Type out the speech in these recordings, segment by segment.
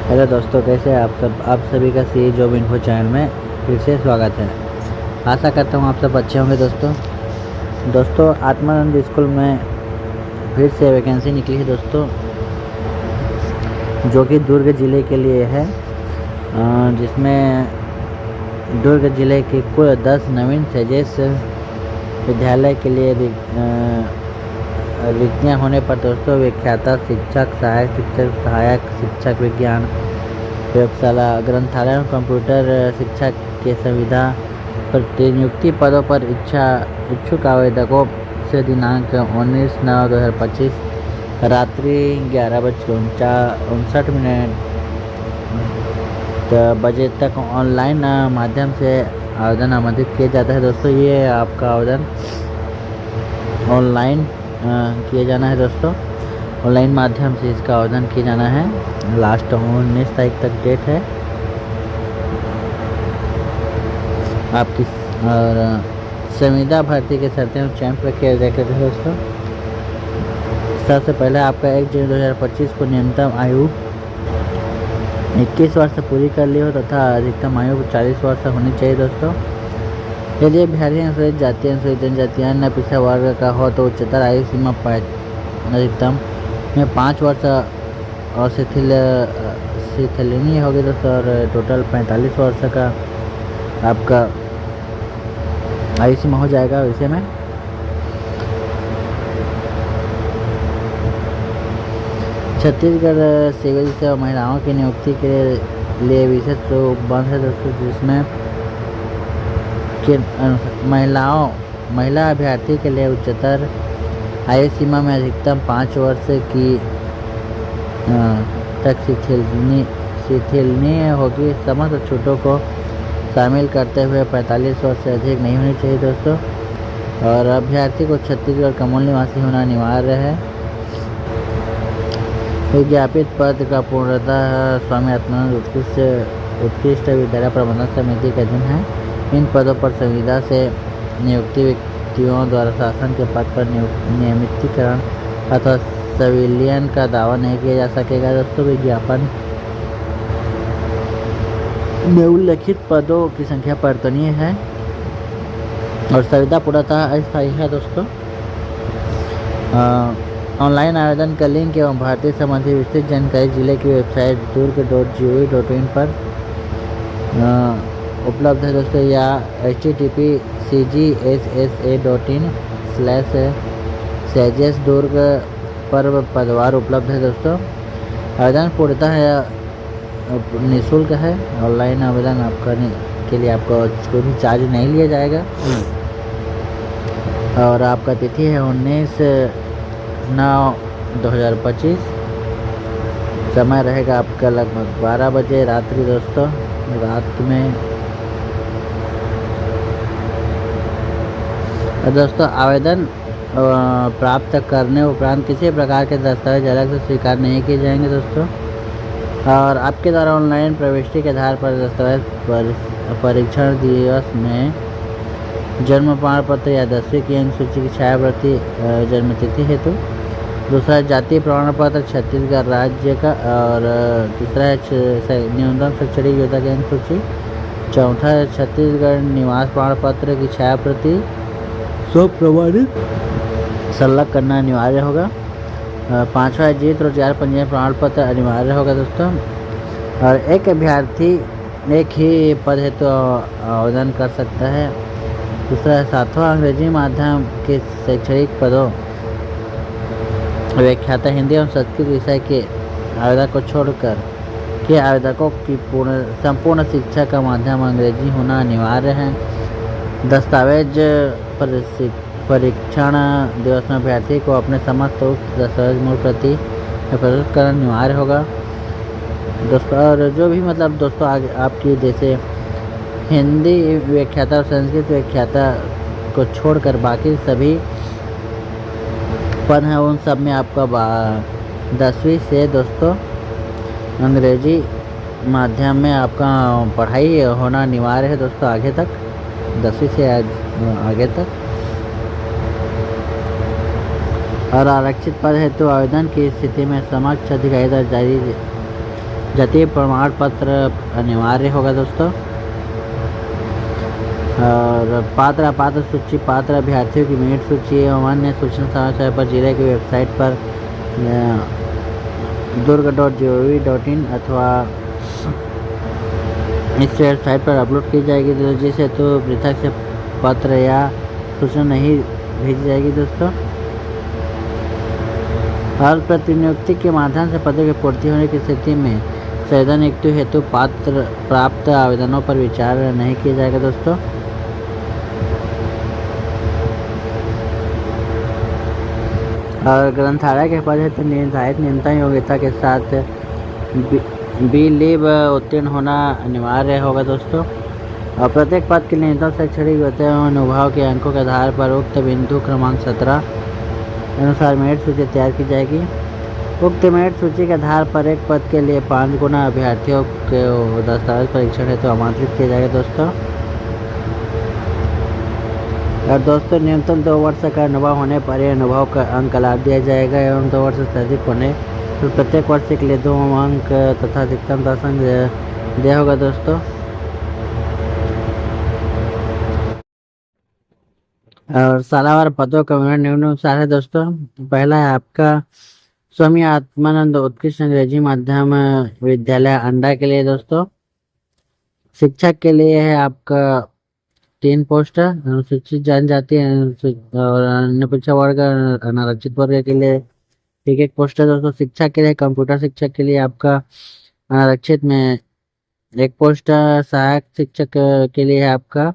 Hello दोस्तों, कैसे हैं आप सभी का सी जॉब इन्फो चैनल में फिर से स्वागत है। आशा करता हूँ आप सब अच्छे होंगे। दोस्तों आत्मानंद स्कूल में फिर से वैकेंसी निकली है दोस्तों, जो कि दुर्ग ज़िले के लिए है, जिसमें दुर्ग ज़िले के कुल 10 नवीन सेजेस विद्यालय के लिए रिक्तियाँ होने पर दोस्तों व्याख्याता शिक्षक, सहायक शिक्षक विज्ञान, प्रयोगशाला, ग्रंथालय और कंप्यूटर शिक्षक के संविदा प्रतिनियुक्ति पदों पर इच्छुक आवेदकों से दिनांक 19/9/2025 रात्रि 11:59 बजे तक ऑनलाइन माध्यम से आवेदन आमंत्रित किया जाता है। दोस्तों ये आपका आवेदन ऑनलाइन किया जाना है। दोस्तों ऑनलाइन माध्यम से इसका आवेदन किया जाना है। लास्ट 19 तारीख तक डेट है आपकी। और संविदा भर्ती के शर्तें चयन प्रक्रिया देख लेते हैं दोस्तों। सबसे पहले आपका 1 जनवरी 2025 को न्यूनतम आयु 21 वर्ष पूरी कर ली हो तथा अधिकतम आयु 40 वर्ष होनी चाहिए दोस्तों। यदि अभ्यर्थी अनुसूचित जाति, अनुसूचित जनजाति, अन्य पिछड़ा वर्ग का हो तो उच्चतर आयु सीमा अधिकतम में 5 वर्ष और शिथिलनीय होगी दोस्तों। और टोटल 45 वर्ष का आपका आयु सीमा हो जाएगा। वैसे में छत्तीसगढ़ सिविल सेवा महिलाओं की नियुक्ति के लिए विशेष बंद है दोस्तों, जिसमें महिला अभ्यर्थी के लिए उच्चतर आयु सीमा में अधिकतम 5 वर्ष की तक शिथिलनीय होगी। समस्त छूटों को शामिल करते हुए 45 वर्ष से अधिक नहीं होनी चाहिए दोस्तों। और अभ्यर्थी को छत्तीसगढ़ का मूल निवासी होना अनिवार्य है। विज्ञापित पद का पूर्णतः स्वामी आत्मानंद उत्कृष्ट विद्यालय प्रबंधन समिति के अधीन है। इन पदों पर संविदा से नियुक्ति व्यक्तियों द्वारा शासन के पद पर नियमितीकरण अथवा संविलियन का दावा नहीं किया जा सकेगा दोस्तों। विज्ञापन में उल्लिखित पदों की संख्या परिवर्तनीय है और संविदा पूर्णतः अस्थायी है दोस्तों। ऑनलाइन आवेदन का लिंक एवं भर्ती संबंधी विस्तृत जानकारी जिले की वेबसाइट durg.gov.in पर उपलब्ध है दोस्तों, या http://cgssa.in/sages दुर्ग पर पदवार उपलब्ध है दोस्तों। आवेदन पूर्णतः निःशुल्क है। ऑनलाइन आवेदन आपका के लिए आपको कोई भी चार्ज नहीं लिया जाएगा। और आपका तिथि है 19/9/2025। समय रहेगा आपका लगभग 12 बजे रात्रि दोस्तों, रात में। दोस्तों आवेदन प्राप्त करने उपरांत किसी प्रकार के दस्तावेज अलग से स्वीकार नहीं किए जाएंगे दोस्तों। और आपके द्वारा ऑनलाइन प्रविष्टि के आधार पर दस्तावेज परीक्षण दिवस में जन्म प्रमाण पत्र या 10वीं की अंक सूची की छायाप्रति जन्मतिथि हेतु, दूसरा जाति प्रमाण पत्र छत्तीसगढ़ राज्य का, और तीसरा है न्यूनतम शैक्षणिक योग्यता की अंक सूची, चौथा है छत्तीसगढ़ निवास प्रमाण पत्र की छायाप्रति प्रमाणित संलग्न करना अनिवार्य होगा। पाँचवा है जीत रोजगार पंजीयन प्रमाण पत्र अनिवार्य होगा दोस्तों। और एक अभ्यर्थी एक ही पद हेतु आवेदन कर सकता है। दूसरा है 7वां अंग्रेजी माध्यम के शैक्षणिक पदों व्याख्याता हिंदी एवं संस्कृत विषय के आवेदक को छोड़कर के आवेदकों की संपूर्ण शिक्षा का माध्यम अंग्रेजी होना अनिवार्य है। दस्तावेज परीक्षण दिवस में अभ्यर्थी को अपने समस्त दस्तावेज मूल प्रति प्रस्तुत करना अनिवार्य होगा दोस्तों। और जो भी मतलब दोस्तों आगे आपकी जैसे हिंदी व्याख्याता और संस्कृत व्याख्याता को छोड़कर बाकी सभी पद हैं, उन सब में आपका 10वीं से दोस्तों अंग्रेजी माध्यम में आपका पढ़ाई होना अनिवार्य है दोस्तों, आगे तक 10वीं से आगे तक। और आरक्षित पद हेतु आवेदन की स्थिति में समक्ष अधिकारी द्वारा जारी जातीय प्रमाण पत्र अनिवार्य होगा दोस्तों। और पात्र अपात्र सूची, पात्र अभ्यर्थियों की मेरिट सूची एवं अन्य सूचना समाचार पर जिले की वेबसाइट पर durg.gov.in अथवा इस वेबसाइट पर अपलोड की जाएगी। तो जिसे तो पृथक से पत्र या सूचना नहीं भेजी जाएगी दोस्तों। और प्रतिनियुक्ति के माध्यम से पदों की पूर्ति होने की स्थिति में संविदा नियुक्ति हेतु पात्र प्राप्त आवेदनों पर विचार नहीं किया जाएगा दोस्तों। और ग्रंथालय के पद हेतु निर्धारित न्यूनतम योग्यता के साथ बी.लिब उत्तीर्ण होना अनिवार्य होगा दोस्तों। और प्रत्येक पद के न्यूनतम शैक्षणिक योग्यता एवं अनुभव के अंकों के आधार पर उक्त बिंदु क्रमांक 17 अनुसार मेरिट सूची तैयार की जाएगी। उक्त मेरिट सूची के आधार पर एक पद के लिए 5 गुना अभ्यर्थियों को दस्तावेज परीक्षण हेतु आमंत्रित किया जाएगा दोस्तों। और दोस्तों न्यूनतम 2 वर्ष का अनुभव होने पर यह अनुभव का अंक लाभ दिया जाएगा एवं 2 वर्ष से अधिक होने तो प्रत्येक वर्ष के लिए 2 अंक तथा अधिकतम 10 अंक दिया होगा दोस्तों। और सालावार पदों का विवरण निम्नानुसार है दोस्तों। पहला है आपका स्वामी आत्मानंद उत्कृष्ट अंग्रेजी माध्यम विद्यालय अंडा के लिए दोस्तों। शिक्षक के लिए है आपका 3 पोस्ट, अनुसूचित जनजाति और अन्य पिछड़ा वर्ग अनारक्षित वर्ग के लिए एक पोस्ट है दोस्तों। शिक्षक के लिए कंप्यूटर शिक्षक के लिए आपका अनारक्षित में 1 पोस्ट है। सहायक शिक्षक के लिए है आपका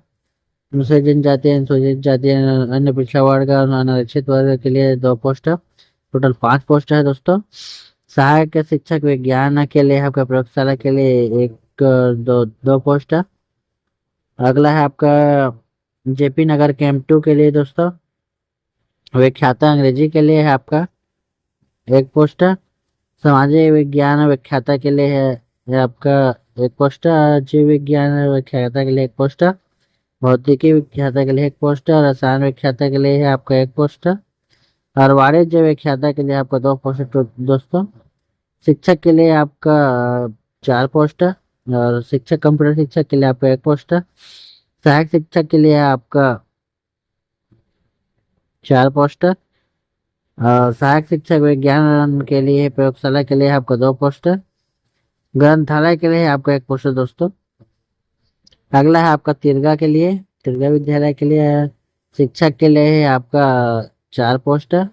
अनुसूचित जनजाति, अनुसूचित जाति, अन्य पिछड़ा वर्ग और अनारक्षित वर्ग के लिए 2 पोस्ट है। टोटल 5 पोस्ट है दोस्तों। सहायक शिक्षक विज्ञान के लिए आपका प्रयोगशाला के लिए 2 पोस्ट है। अगला है आपका जेपी नगर कैंप 2 के लिए दोस्तों। व्याख्याता अंग्रेजी के लिए है आपका 1 पोस्ट है। सामाजिक विज्ञान व्याख्याता के लिए है आपका 1 पोस्ट है। जीव विज्ञान व्याख्याता के लिए 1 पोस्ट है। भौतिकी व्याख्याता के लिए 1 पोस्ट है। रसायन व्याख्याता के लिए है आपका 1 पोस्ट है। और वाणिज्य व्याख्याता के लिए आपका 2 पोस्ट है दोस्तों। शिक्षक के लिए आपका 4 पोस्ट है। और शिक्षक कंप्यूटर शिक्षक के लिए आपका 1 पोस्ट है। सहायक शिक्षक के लिए आपका 4 पोस्ट है। सहायक शिक्षक विज्ञान के लिए प्रयोगशाला के लिए आपका 2 पोस्ट है। ग्रंथालय के लिए आपका 1 पोस्ट है दोस्तों। अगला है आपका तिरगा के लिए, तिरगा विद्यालय के लिए शिक्षक के लिए है आपका 4 पोस्ट है।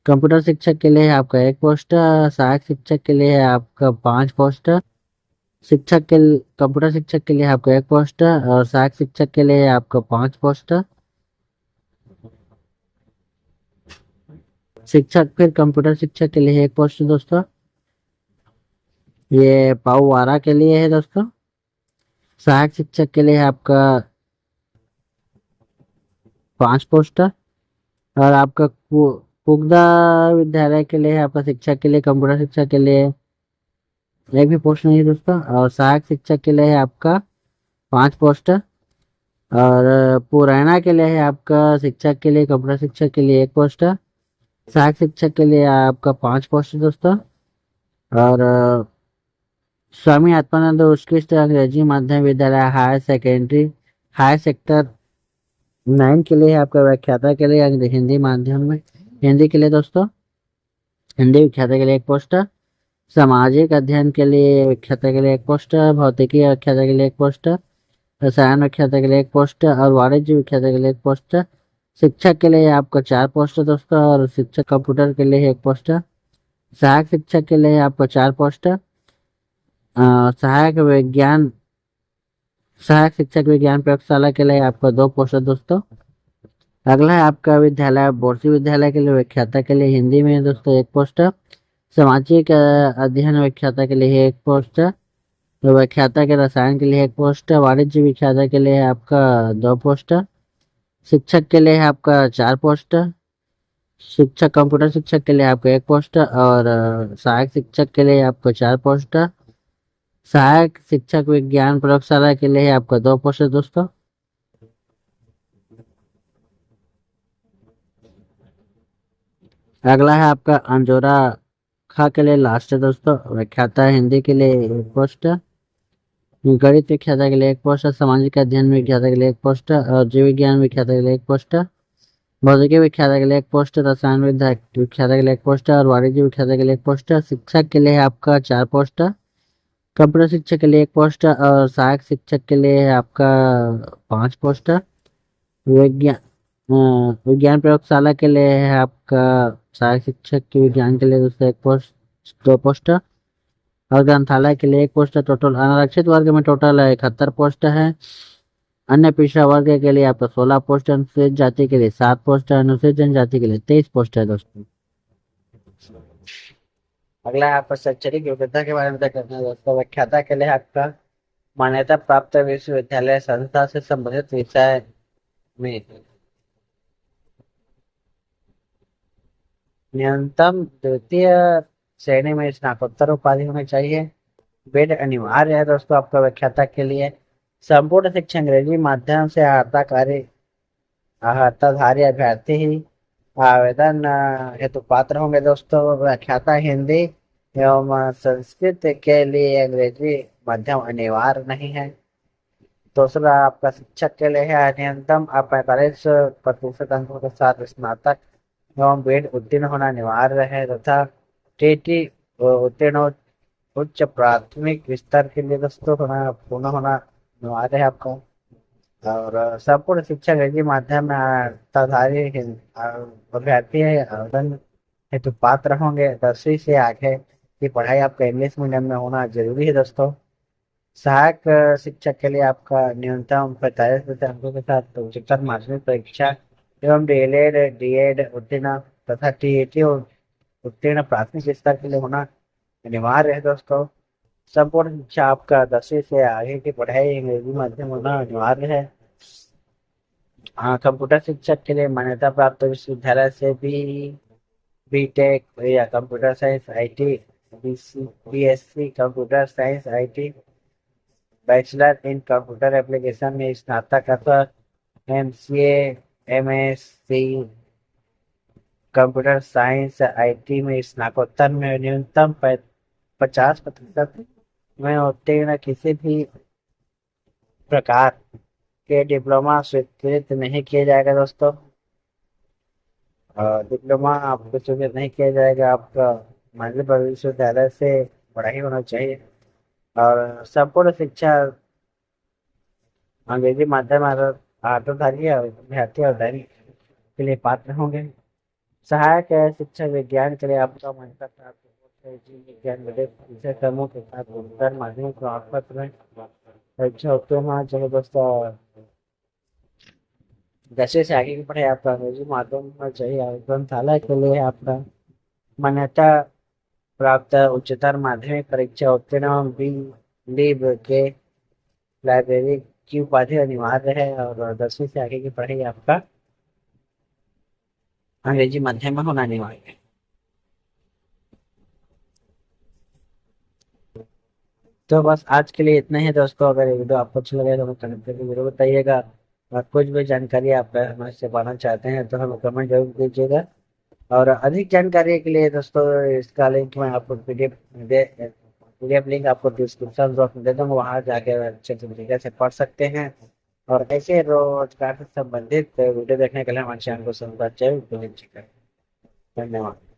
कंप्यूटर शिक्षक के लिए आपका 1 पोस्ट है। सहायक शिक्षक के लिए आपका 5 पोस्ट है। शिक्षक के कंप्यूटर शिक्षक के लिए आपका 1 पोस्ट है। और सहायक शिक्षक के लिए आपका 5 पोस्ट है। शिक्षक फिर कंप्यूटर शिक्षक के लिए 1 पोस्ट है दोस्तों। ये पाऊवारा के लिए है दोस्तों। सहायक शिक्षक के लिए आपका 5 पोस्ट है। और आपका कुगदा विद्यालय के लिए आपका शिक्षक के लिए कंप्यूटर शिक्षक के लिए 1 भी पोस्ट नहीं है दोस्तों। और सहायक शिक्षक के लिए है आपका 5 पोस्ट है। और पुरैना के लिए है आपका शिक्षक के लिए कंप्यूटर शिक्षक के लिए 1 पोस्ट है। सहायक शिक्षक के लिए आपका 5 पोस्ट है दोस्तों। और स्वामी आत्मानंद उत्कृष्ट अंग्रेजी माध्यम विद्यालय हायर सेक्टर 9 के लिए आपका व्याख्याता के लिए हिंदी माध्यम में हिंदी के लिए दोस्तों। हिंदी व्याख्याता के लिए 1 पोस्ट है। सामाजिक अध्ययन के लिए व्याख्याता के लिए 1 पोस्ट है। भौतिकी व्याख्याता के लिए 1 पोस्ट है। रसायन व्याख्याता के लिए 1 पोस्ट है। और वाणिज्य व्याख्याता के लिए 1 पोस्ट है। शिक्षक के लिए आपका 4 पोस्ट है दोस्तों। और शिक्षक कंप्यूटर के लिए 1 पोस्ट है। सहायक शिक्षक के लिए आपका 4 पोस्ट है। सहायक शिक्षक विज्ञान प्रयोगशाला के लिए आपका 2 पोस्ट है दोस्तों। अगला है आपका विद्यालय बोर्सी विद्यालय के लिए व्याख्याता के लिए हिंदी में दोस्तों 1 पोस्ट है। सामाजिक अध्ययन व्याख्याता के लिए 1 पोस्ट है। व्याख्याता के रसायन के लिए 1 पोस्ट है। वाणिज्य व्याख्याता के लिए आपका 2 पोस्ट है। शिक्षक के लिए आपका 4 पोस्ट है। शिक्षक कंप्यूटर शिक्षक के लिए आपका 1 पोस्ट है। और सहायक शिक्षक के लिए आपका 4 पोस्ट है। सहायक शिक्षक विज्ञान प्रयोगशाला के लिए आपका 2 पोस्ट है दोस्तों। अगला है आपका अंजोरा खा के लिए लास्ट है दोस्तों। व्याख्याता हिंदी के लिए एक पोस्ट है, गणित व्याख्याता के लिए एक पोस्ट है, सामाजिक अध्ययन व्याख्याता के लिए एक पोस्ट है, और जीव विज्ञान व्याख्याता के लिए एक पोस्ट है, भौतिकी व्याख्याता के लिए एक पोस्ट है, रसायन व्याख्याता के लिए एक पोस्ट है, और वाणिज्य व्याख्याता के लिए एक पोस्ट है। शिक्षक के लिए आपका 4 पोस्ट है, कंप्यूटर शिक्षक के लिए एक पोस्ट है, और सहायक शिक्षक के लिए आपका 5 पोस्ट है। विज्ञान विज्ञान प्रयोगशाला के लिए है आपका सहायक शिक्षक के विज्ञान के लिए दोस्तों एक पोस्ट, 2 पोस्ट है, और ग्रंथालय के लिए एक पोस्ट है। टोटल अनारक्षित वर्ग में टोटल 71 पोस्ट है। अन्य पिछड़ा वर्ग के लिए आपका 16 पोस्ट है, अनुसूचित जाति के लिए 7 पोस्ट है, अनुसूचित जनजाति के लिए 23 पोस्ट है दोस्तों। अगला है आपका शैक्षणिक योग्यता के बारे में तय करना है दोस्तों। व्याख्याता के लिए आपका मान्यता प्राप्त विश्वविद्यालय संस्था से संबंधित विषय में न्यूनतम द्वितीय श्रेणी में स्नातकोत्तर उपाधि होनी चाहिए। बेड अनिवार्य है दोस्तों आपका व्याख्याता के लिए। संपूर्ण शिक्षा अंग्रेजी माध्यम से अर्हताधारी अभ्यर्थी ही आवेदन हेतु पात्र होंगे दोस्तों। व्याख्याता हिंदी एवं संस्कृत के लिए अंग्रेजी माध्यम अनिवार्य नहीं है। दूसरा आपका शिक्षक के लिए है न्यूनतम 45% अंकों के साथ स्नातक एवं बीएड उत्तीर्ण होना अनिवार्य है, तथा टीटी उत्तीर्ण उच्च प्राथमिक स्तर के लिए दोस्तों पूर्ण होना अनिवार्य है आपका। और संपूर्ण शिक्षा अंग्रेजी माध्यम में अर्हताधारी अभ्यर्थी है आवेदन हेतु पात्र होंगे। 10वीं से आगे की पढ़ाई आपका इंग्लिश मीडियम में होना जरूरी है दोस्तों। सहायक शिक्षक के लिए आपका न्यूनतम 45% अंकों के साथ उच्चतर माध्यमिक परीक्षा एवं डीएलएड डीएड उत्तीर्ण तथा टीईटी उत्तीर्ण प्राथमिक स्तर के लिए होना अनिवार्य है दोस्तों। संपूर्ण शिक्षा आपका 10वीं से आगे की पढ़ाई अंग्रेजी माध्यम होना अनिवार्य है। हाँ, कंप्यूटर शिक्षक के लिए मान्यता प्राप्त विश्वविद्यालय से भी बीटेक या computer science IT, BSc computer science IT, bachelor in computer application में स्नातक अथवा MCA MSc computer science IT में स्नातकोत्तर में न्यूनतम 50% में उत्तीर्ण किसी भी प्रकार के डिप्लोमा स्वीकृत नहीं किया जाएगा दोस्तों। डिप्लोमा आपको स्वीकृत नहीं किया जाएगा, आपका मध्य विश्वविद्यालय से पढ़ाई होना चाहिए। और संपूर्ण शिक्षा अंग्रेजी माध्यम आधारधारी अभ्यर्थी और दैनिक के लिए पात्र होंगे। सहायक शिक्षक विज्ञान के लिए आपका मान्यता प्राप्त जीव विज्ञान विषय क्रमों के साथ उत्तर माध्यमिक प्रमाण पत्र में परीक्षा उत्तीर्ण होना चाहिए दोस्तों। 10वीं से आगे की पढ़ाई आपका अंग्रेजी माध्यम में चाहिए। ग्रंथालय के लिए आपका मान्यता प्राप्त उच्चतर माध्यमिक परीक्षा उत्तीर्ण लीब के लाइब्रेरी की उपाधि अनिवार्य है। और 10वीं से आगे की पढ़ाई आपका अंग्रेजी माध्यम में होना अनिवार्य है। तो बस आज के लिए इतना ही दोस्तों। अगर ये वीडियो आपको अच्छा लगे तो हमें कमेंट करके जरूर बताइएगा, और कुछ भी जानकारी आप हमसे पाना चाहते हैं तो हमें कमेंट जरूर दीजिएगा। और अधिक जानकारी के लिए दोस्तों इसका लिंक मैं आपको पीडीएफ लिंक आपको डिस्क्रिप्शन बॉक्स में दे दूँगा, वहाँ जाके अच्छे तरीके से पढ़ सकते हैं। और ऐसे रोजगार से संबंधित वीडियो देखने के लिए हमारे चैनल को सब्सक्राइब जरूर कीजिएगा। धन्यवाद।